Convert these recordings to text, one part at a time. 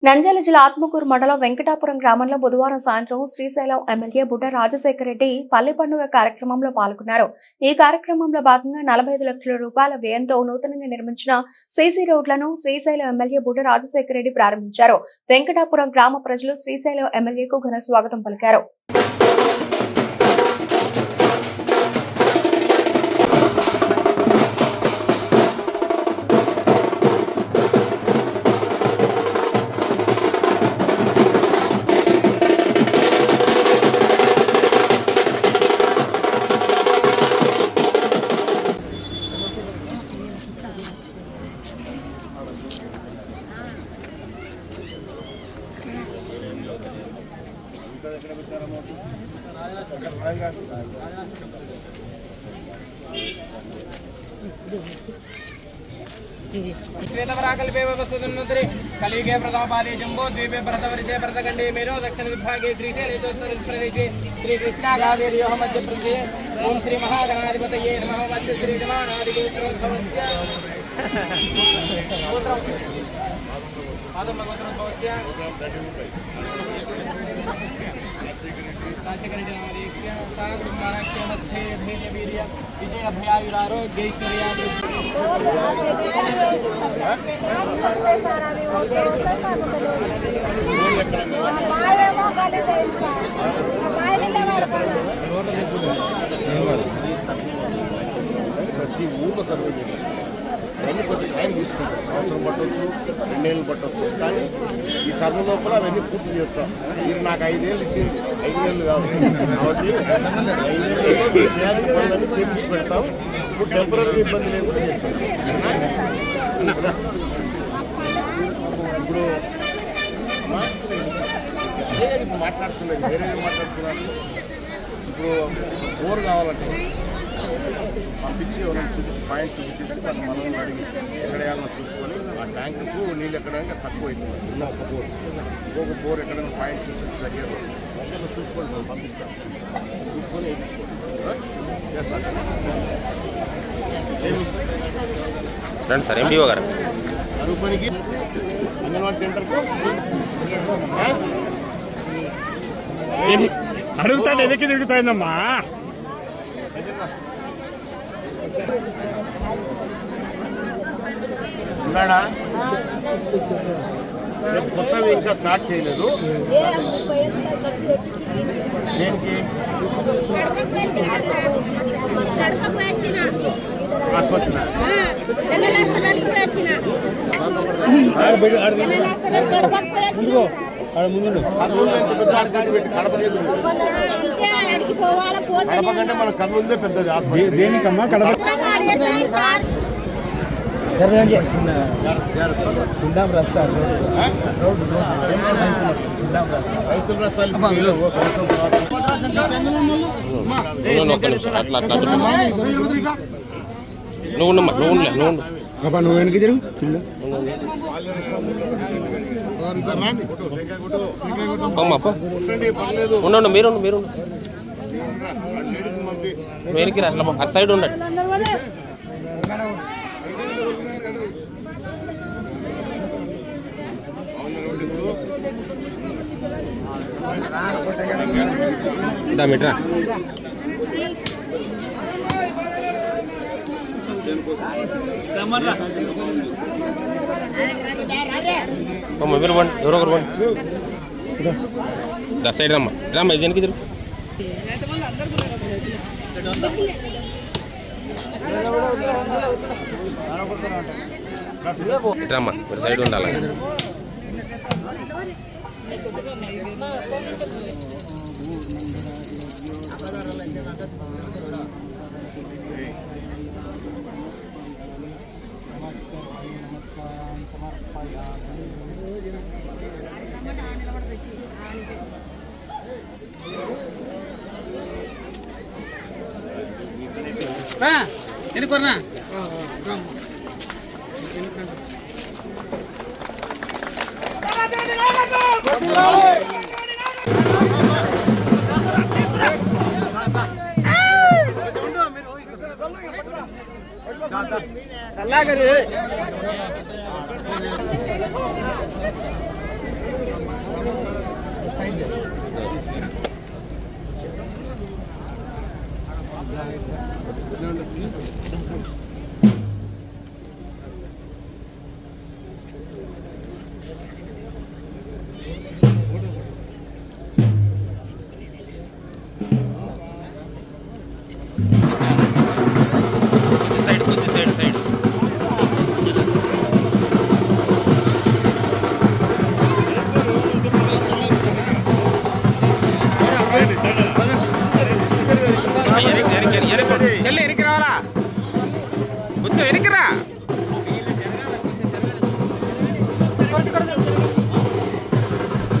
నంద్యాల జిల్లా ఆత్మకూరు మండలం వెంకటాపురం గ్రామంలో బుధవారం సాయంత్రం శ్రీశైలం ఎమ్మెల్యే బుడ్డ రాజశేఖర రెడ్డి పల్లె పండుగ కార్యక్రమంలో పాల్గొన్నారు. ఈ కార్యక్రమంలో భాగంగా 45 లక్షల రూపాయల వ్యయంతో నూతనంగా నిర్మించిన సీసీ రోడ్లను శ్రీశైలం ఎమ్మెల్యే బుడ్డ రాజశేఖర రెడ్డి ప్రారంభించారు. వెంకటాపురం గ్రామ ప్రజలు శ్రీశైలం ఎమ్మెల్యేకు ఘన స్వాగతం పలికారు. श्वेतवराकल्पे वसुधन्वन्तरे कलियुगे प्रथमपादे जम्बो द्वीपे भरतवर्षे भरतखण्डे मेरो दक्षिण विभागे श्रीशैलेश्वरप्रदेशे श्रीकृष्णाकावेर्योः मध्यप्रदेशे ओं श्री महागणाधिपतये नमः मध्य श्रीजमानादिगोत्रोद्भवस्य गोत्रोद्भवस्य राजशेखररेड्डिनामधेयस्य साधुमानक्षेमस्थे धैर्यवीर्य विजय अभयायुरारोग्यैश्वर्यादि ప్రతి ఊళ్ళో సర్వే చేయాలి. అవన్నీ కొద్దిగా టైం తీసుకుంటాం. సంవత్సరం పట్టవచ్చు, 2 ఏళ్ళు పట్టవచ్చు. కానీ ఈ టర్మ్ లోపల అవన్నీ పూర్తి చేస్తాం. మీరు నాకు 5 ఏళ్ళు ఇచ్చింది, 5 ఏళ్ళు కాదు. కాబట్టి 5 ఏళ్ళు చేయాల్సిన పనులన్నీ చేపించి పెడతాం. ఇప్పుడు టెంపరీ ఇబ్బంది లేకుండా చేస్తాం. ఇప్పుడు ఇప్పుడు మాట్లాడుతున్నారు, వేరే మాట్లాడుతున్నారు. ఇప్పుడు బోర్ కావాలంటే పంపించి ఎవరైనా చూపించి పాయింట్ చూపించేసి వాళ్ళు మనల్ని అడిగి ఎక్కడ వేయాలని చూసుకొని ఆ ట్యాంకుకు నీళ్ళు ఎక్కడానికి తక్కువ అవుతుంది. ఉన్న ఒక బోర్ ఎక్కడైనా పాయింట్ చూసేసి దగ్గర చూసుకోండి, మనం పంపిస్తాం. చూసుకొని చేస్తాం సార్. ఎండిఓ గారు అరుగు పనికి అంగన్వాడీ సెంటర్కు అడుగుతాడు ఎదకి తిరుగుతాయిందమ్మా. ఉన్నాడా? రేపు కొత్తవి ఇంకా స్టార్ట్ చేయలేదు. దేనికి? ఆసుపత్రి కర్నూలు ఎంత పెద్ద హాస్పిటల్ పెట్టి కడప లేదు. కడప కంటే మన కర్నూలుదే పెద్దది హాస్పిటల్. దేనికమ్మా కడప రైతుల రస్తాలు నువ్వు వెనక్కి తిరుగు. ఉండండి, మీరు వెనక్కి రా, అటు సైడ్ ఉండండి. మిట్రా మీరు బండి, ఎవరో ఒకరు బండి. దా సైడ్ రమ్మా జనకి తిరుగు. రమ్మా మీరు సైడ్ ఉండాలి. ఎన్నుకోనా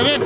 ప్రవీణ్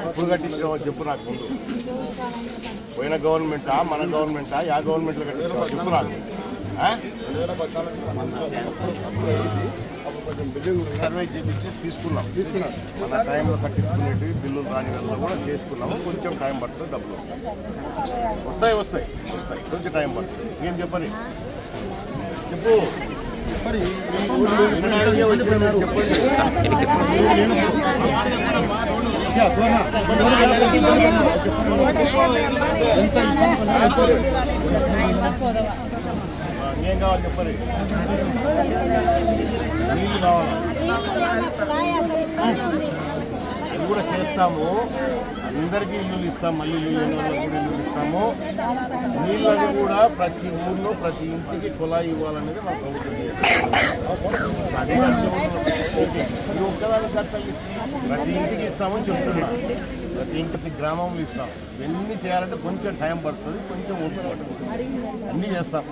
ఇప్పుడు కట్టించావో చెప్పు నాకు ముందు. పోయిన గవర్నమెంటా మన గవర్నమెంటా యా గవర్నమెంట్లో కట్టించావో చెప్పు నాకు. సర్వే చేపించి తీసుకున్నాం మన టైంలో కట్టించుకునేవి బిల్లులు రాని వల్ల కూడా చేసుకున్నాము. కొంచెం టైం పడుతుంది, డబ్బులు వస్తాయి కొంచెం టైం పడుతుంది. ఏం చెప్పని చెప్పు చెప్పండి. ఏం కావాలి చెప్పండి. నీళ్ళు కావాలి, అది కూడా చేస్తాము. అందరికీ ఇల్లులు ఇస్తాం, మళ్ళీ ఇల్లు లేని వాళ్ళకి కూడా ఇల్లులు ఇస్తాము. నీళ్ళది కూడా ప్రతి ఊళ్ళో ప్రతి ఇంటికి కుళాయి ఇవ్వాలనేది మా ప్రభుత్వం అది ఈ ఒక్కదానికి ఖర్చు ప్రతి ఇంటికి ఇస్తామని చెప్తున్నాం. ప్రతి ఇంటికి గ్రామంలో ఇస్తాం. ఇవన్నీ చేయాలంటే కొంచెం టైం పడుతుంది, కొంచెం ఓపిక పడుతుంది. అన్నీ చేస్తాం.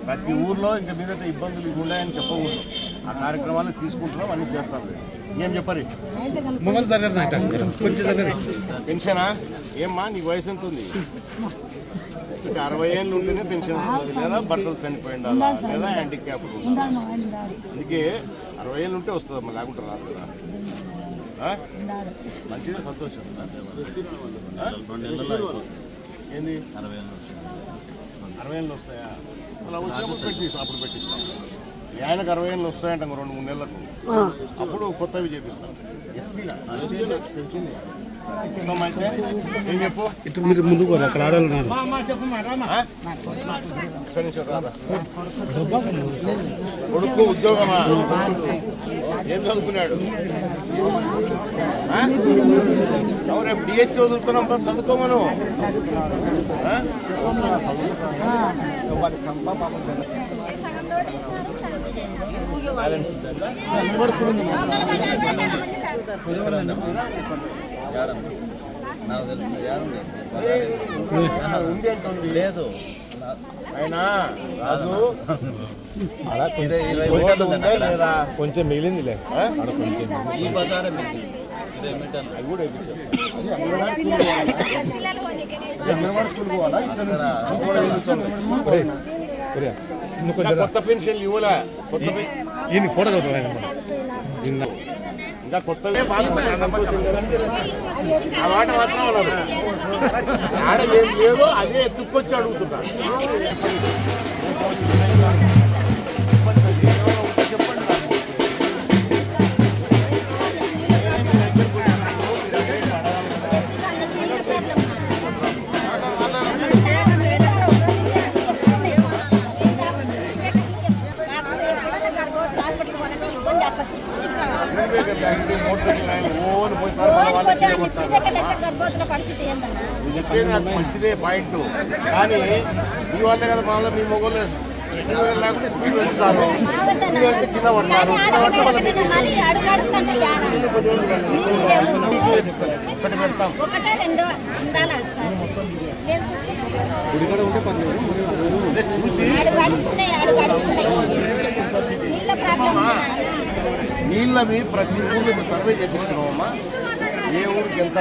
ప్రతి ఊర్లో ఇంకా మీదట ఇబ్బందులు ఉన్నాయని చెప్పకూడదు. ఆ కార్యక్రమాలు తీసుకుంటున్నాం, అన్నీ చేస్తాం. ఏం చెప్పరు పెన్షనా? ఏమ్మా నీ వయసు ఎంత ఉంది? ఇంకా 60 ఏళ్ళు ఉంటేనే పెన్షన్ వస్తుంది, లేదా భర్తలు చనిపోయి ఉండాలా, లేదా హ్యాండిక్యాప్ ఉండాలి. అందుకే 60 ఏళ్ళు ఉంటే వస్తుందమ్మా, లేకుంటే రాదు కదా. మంచిదే, సంతోషం. ఏంది 60 ఏళ్ళు వస్తాయా? అలా వచ్చినప్పుడు పెట్టిస్తాం, అప్పుడు పెట్టిస్తాం. ఆయనకు 60 ఏళ్ళు వస్తాయంట 2-3 నెలలకు. అప్పుడు కొత్తవి చేపిస్తాం. ఎస్పీగా తెలిసింది అంటే ఏం చెప్పు. ఇటు మీరు ముందుకు అక్కడ ఆడాలన్నారు. కొడుకు ఉద్యోగమా? ఏం చదువుకున్నాడు? రేపు డిఎస్సీ వదులుతున్నాం, చదువుకోమను. ఉంది అంటుంది లేదు అయినా రాజు. లేదా కొంచెం మిగిలిందిలే. అవి కూడా అంగన్వాడీ స్కూల్ పోవాలా? కొత్త పెన్షన్ ఇవ్వలే. కొత్త ఫోటో ఇంకా కొత్తగా ఆ మాట మాత్రం ఉన్నారు. ఆడ ఏం లేదో అదే ఎత్తుకొచ్చి అడుగుతున్నారు. చెప్పండి. చెప్పేది నాకు మంచిదే పాయింట్, కానీ మీ వాళ్ళే కదా మనలో మీ మొగోళ్ళు లేకపోతే స్పీడ్ పెంచుతారు, కింద పడతారు. ఒకటి పెడతాం. చూసి నీళ్ళవి ప్రతి ఊళ్ళో సర్వే చేపిస్తున్నామమ్మా. ఏ ఊరికి ఎంత